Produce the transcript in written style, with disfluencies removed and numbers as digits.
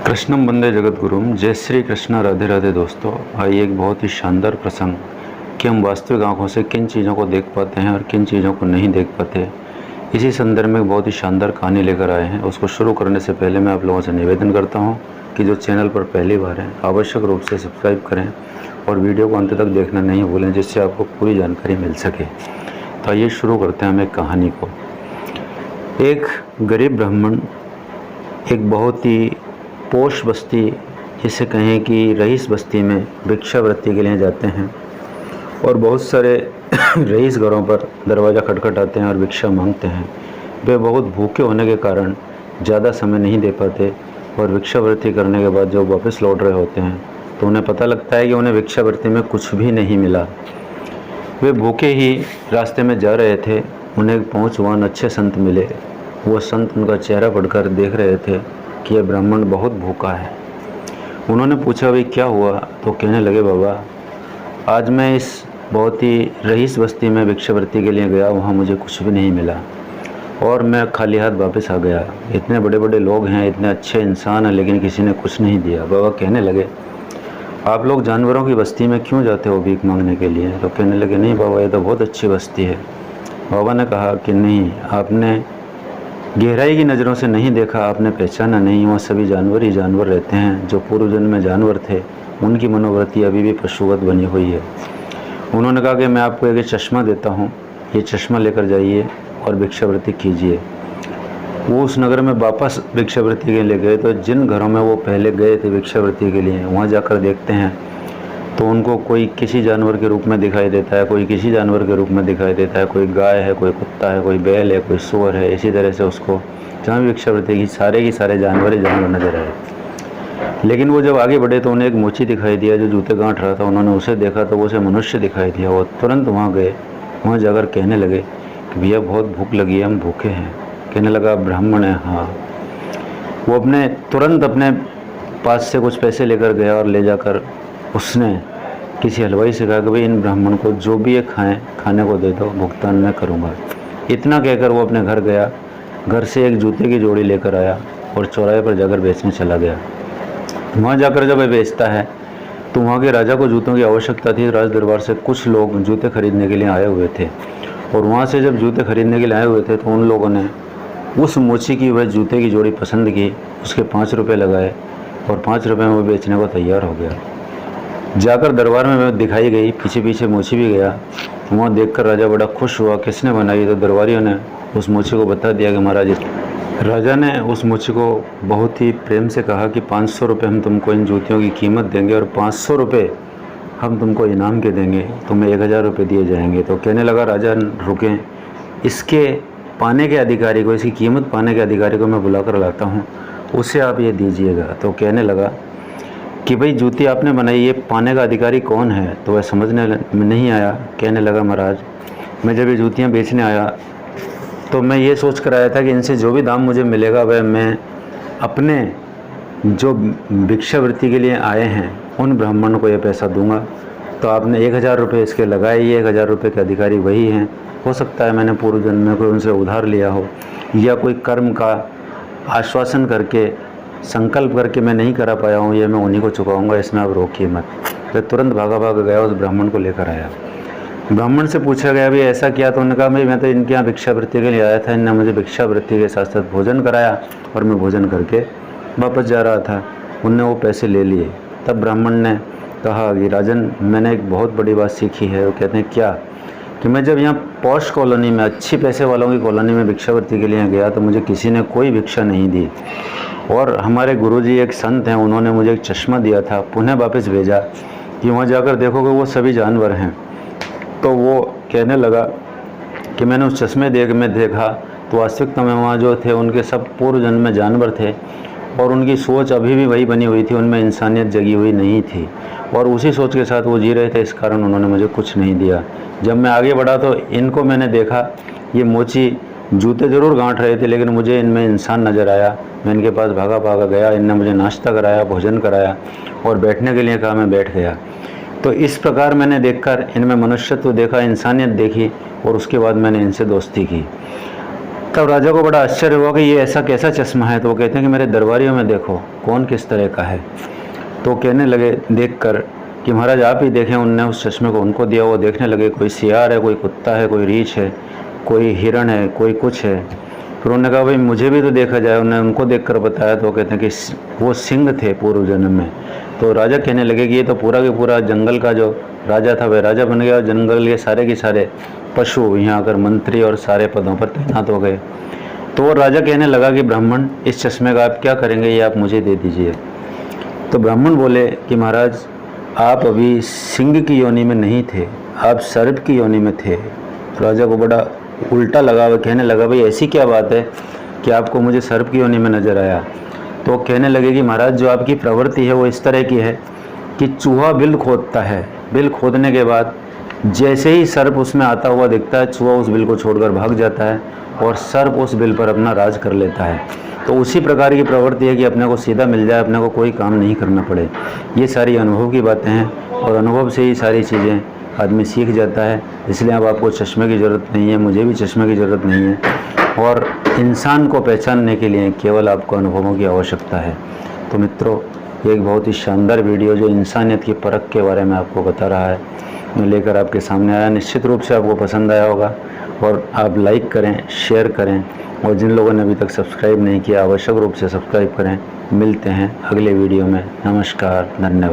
कृष्णम वंदे जगत गुरुम। जय श्री कृष्ण, राधे राधे दोस्तों। आइए एक बहुत ही शानदार प्रसंग कि हम वास्तविक आंखों से किन चीज़ों को देख पाते हैं और किन चीज़ों को नहीं देख पाते, इसी संदर्भ में एक बहुत ही शानदार कहानी लेकर आए हैं। उसको शुरू करने से पहले मैं आप लोगों से निवेदन करता हूं कि जो चैनल पर पहली बार हैं आवश्यक रूप से सब्सक्राइब करें और वीडियो को अंत तक देखना नहीं भूलें, जिससे आपको पूरी जानकारी मिल सके। तो आइए शुरू करते हैं हम एक कहानी को। एक गरीब ब्राह्मण एक बहुत ही पोश बस्ती, जिसे कहें कि रईस बस्ती में भिक्षावृत्ति के लिए जाते हैं और बहुत सारे रईस घरों पर दरवाज़ा खटखटाते हैं और भिक्षा मांगते हैं। वे बहुत भूखे होने के कारण ज़्यादा समय नहीं दे पाते और भिक्षावृत्ति करने के बाद जब वापस लौट रहे होते हैं तो उन्हें पता लगता है कि उन्हें भिक्षावृत्ति में कुछ भी नहीं मिला। वे भूखे ही रास्ते में जा रहे थे। उन्हें एक पहुँचवान अच्छे संत मिले। वो संत उनका चेहरा पढ़कर देख रहे थे कि यह ब्राह्मण बहुत भूखा है। उन्होंने पूछा, भाई क्या हुआ? तो कहने लगे, बाबा आज मैं इस बहुत ही रईस बस्ती में भिक्षावृत्ति के लिए गया, वहाँ मुझे कुछ भी नहीं मिला और मैं खाली हाथ वापस आ गया। इतने बड़े बड़े लोग हैं, इतने अच्छे इंसान हैं, लेकिन किसी ने कुछ नहीं दिया। बाबा कहने लगे, आप लोग जानवरों की बस्ती में क्यों जाते हो भीख मांगने के लिए? तो कहने लगे, नहीं बाबा, ये तो बहुत अच्छी बस्ती है। बाबा ने कहा कि नहीं, आपने गहराई की नज़रों से नहीं देखा, आपने पहचाना नहीं। वहाँ सभी जानवर ही जानवर रहते हैं। जो पूर्व जन्म में जानवर थे उनकी मनोवृत्ति अभी भी पशुवत बनी हुई है। उन्होंने कहा कि मैं आपको एक चश्मा देता हूँ, ये चश्मा लेकर जाइए और भिक्षावृत्ति कीजिए। वो उस नगर में वापस भिक्षावृत्ति के लिए गए तो जिन घरों में वो पहले गए थे भिक्षावृत्ति के लिए, वहाँ जाकर देखते हैं तो उनको कोई किसी जानवर के रूप में दिखाई देता है, कोई किसी जानवर के रूप में दिखाई देता है। कोई गाय है, कोई कुत्ता है, कोई बैल है, कोई सूअर है। इसी तरह से उसको जहाँ भी भिक्षावृत्ति की सारे जानवर ही जानवर नजर आए। लेकिन वो जब आगे बढ़े तो उन्हें एक मोची दिखाई दिया जो जूते गांठ रहा था। उन्होंने उसे देखा तो वो उसे मनुष्य दिखाई दिया। वो तुरंत वहाँ गए। वहाँ जाकर कहने लगे कि भैया बहुत भूख लगी है, हम भूखे हैं। कहने लगा, ब्राह्मण है? हाँ। वो तुरंत अपने पास से कुछ पैसे लेकर गया और ले जाकर उसने किसी हलवाई से कहा कि भाई इन ब्राह्मण को जो भी ये खाने को दे दो, भुगतान मैं करूँगा। इतना कहकर वो अपने घर गया। घर से एक जूते की जोड़ी लेकर आया और चौराहे पर जाकर बेचने चला गया। वहाँ जाकर जब वह बेचता है तो वहाँ के राजा को जूतों की आवश्यकता थी। राज दरबार से कुछ लोग जूते खरीदने के लिए आए हुए थे और वहाँ से जब जूते खरीदने के लिए आए हुए थे तो उन लोगों ने उस मोची की वह जूते की जोड़ी पसंद की, उसके 5 रुपये लगाए और 5 रुपये में वो बेचने को तैयार हो गया। जाकर दरबार में दिखाई गई, पीछे पीछे मोची भी गया। वहाँ देखकर राजा बड़ा खुश हुआ। किसने बनाई? तो दरबारियों ने उस मोची को बता दिया कि महाराज। राजा ने उस मोची को बहुत ही प्रेम से कहा कि 500 रुपये हम तुमको इन जूतियों की कीमत देंगे और 500 रुपये हम तुमको इनाम के देंगे, तुम्हें 1000 रुपये दिए जाएंगे। तो कहने लगा, राजा रुकें, इसके पाने के अधिकारी को, इसकी कीमत पाने के अधिकारी को मैं बुला कर लाता हूँ, उसे आप ये दीजिएगा। तो कहने लगा कि भाई जूती आपने बनाई, ये पाने का अधिकारी कौन है? तो वह समझने में नहीं आया। कहने लगा, महाराज मैं जब ये जूतियाँ बेचने आया तो मैं ये सोच कर आया था कि इनसे जो भी दाम मुझे मिलेगा वह मैं अपने जो भिक्षावृत्ति के लिए आए हैं उन ब्राह्मण को ये पैसा दूंगा। तो आपने 1000 रुपये इसके लगाए, ये 1000 रुपये के अधिकारी वही हैं। हो सकता है मैंने पूर्व जन्म में कोई उनसे उधार लिया हो या कोई कर्म का आश्वासन करके संकल्प करके मैं नहीं करा पाया हूँ, ये मैं उन्हीं को चुकाऊंगा, इसमें आप रोकिए मत। तो तुरंत भागा गया, उस ब्राह्मण को लेकर आया। ब्राह्मण से पूछा गया, भाई ऐसा किया? तो उन्होंने कहा, भाई मैं तो इनके यहाँ भिक्षावृत्ति के लिए आया था, इन्होंने मुझे भिक्षावृत्ति के साथ साथ भोजन कराया और मैं भोजन करके वापस जा रहा था, उनने वो पैसे ले लिए। तब ब्राह्मण ने कहा कि राजन, मैंने एक बहुत बड़ी बात सीखी है। वो कहते हैं, क्या? कि मैं जब यहाँ पॉश कॉलोनी में, अच्छी पैसे वालों की कॉलोनी में भिक्षावृत्ति के लिए गया तो मुझे किसी ने कोई भिक्षा नहीं दी और हमारे गुरुजी एक संत हैं, उन्होंने मुझे एक चश्मा दिया था, पुनः वापस भेजा कि वहाँ जाकर देखोगे वो सभी जानवर हैं। तो वो कहने लगा कि मैंने उस चश्मे में देखा तो वास्तविकता में वहाँ जो थे उनके सब पूर्व जन्म में जानवर थे और उनकी सोच अभी भी वही बनी हुई थी, उनमें इंसानियत जगी हुई नहीं थी और उसी सोच के साथ वो जी रहे थे। इस कारण उन्होंने मुझे कुछ नहीं दिया। जब मैं आगे बढ़ा तो इनको मैंने देखा, ये मोची जूते ज़रूर गांठ रहे थे लेकिन मुझे इनमें इंसान नज़र आया। मैं इनके पास भागा गया, इनने मुझे नाश्ता कराया, भोजन कराया और बैठने के लिए कहा, मैं बैठ गया। तो इस प्रकार मैंने देखकर इनमें मनुष्यत्व देखा, इंसानियत देखी और उसके बाद मैंने इनसे दोस्ती की। तब राजा को बड़ा आश्चर्य हुआ कि ये ऐसा कैसा चश्मा है। तो वो कहते हैं कि मेरे दरबारियों में देखो कौन किस तरह का है। तो कहने लगे देखकर कि महाराज आप ही देखें। उनने उस चश्मे को उनको दिया। वो देखने लगे, कोई सियार है, कोई कुत्ता है, कोई रीछ है, कोई हिरण है, कोई कुछ है। फिर उन्होंने कहा भाई मुझे भी तो देखा जाए। उन्होंने उनको देखकर बताया तो कहते हैं कि वो सिंह थे पूर्व जन्म में। तो राजा कहने लगे कि ये तो पूरा के पूरा जंगल का जो राजा था वह राजा बन गया और जंगल के सारे पशु यहाँ आकर मंत्री और सारे पदों पर तैनात हो गए। तो वो राजा कहने लगा कि ब्राह्मण इस चश्मे का आप क्या करेंगे, ये आप मुझे दे दीजिए। तो ब्राह्मण बोले कि महाराज आप अभी सिंह की योनि में नहीं थे, आप सर्प की योनि में थे। तो राजा को बड़ा उल्टा लगा। वह कहने लगा भाई ऐसी क्या बात है कि आपको मुझे सर्प की योनि में नजर आया। तो कहने लगे कि महाराज जो आपकी प्रवृत्ति है वो इस तरह की है कि चूहा बिल खोदता है, बिल खोदने के बाद जैसे ही सर्प उसमें आता हुआ दिखता है चूहा उस बिल को छोड़कर भाग जाता है और सर्प उस बिल पर अपना राज कर लेता है। तो उसी प्रकार की प्रवृत्ति है कि अपने को सीधा मिल जाए, अपने को कोई काम नहीं करना पड़े। ये सारी अनुभव की बातें हैं और अनुभव से ही सारी चीज़ें आदमी सीख जाता है। इसलिए अब आपको चश्मे की ज़रूरत नहीं है, मुझे भी चश्मे की ज़रूरत नहीं है। और इंसान को पहचानने के लिए केवल आपको अनुभवों की आवश्यकता है। तो मित्रों, ये एक बहुत ही शानदार वीडियो जो इंसानियत की परख के बारे में आपको बता रहा है मैं लेकर आपके सामने आया। निश्चित रूप से आपको पसंद आया होगा और आप लाइक करें, शेयर करें और जिन लोगों ने अभी तक सब्सक्राइब नहीं किया आवश्यक रूप से सब्सक्राइब करें। मिलते हैं अगले वीडियो में। नमस्कार, धन्यवाद।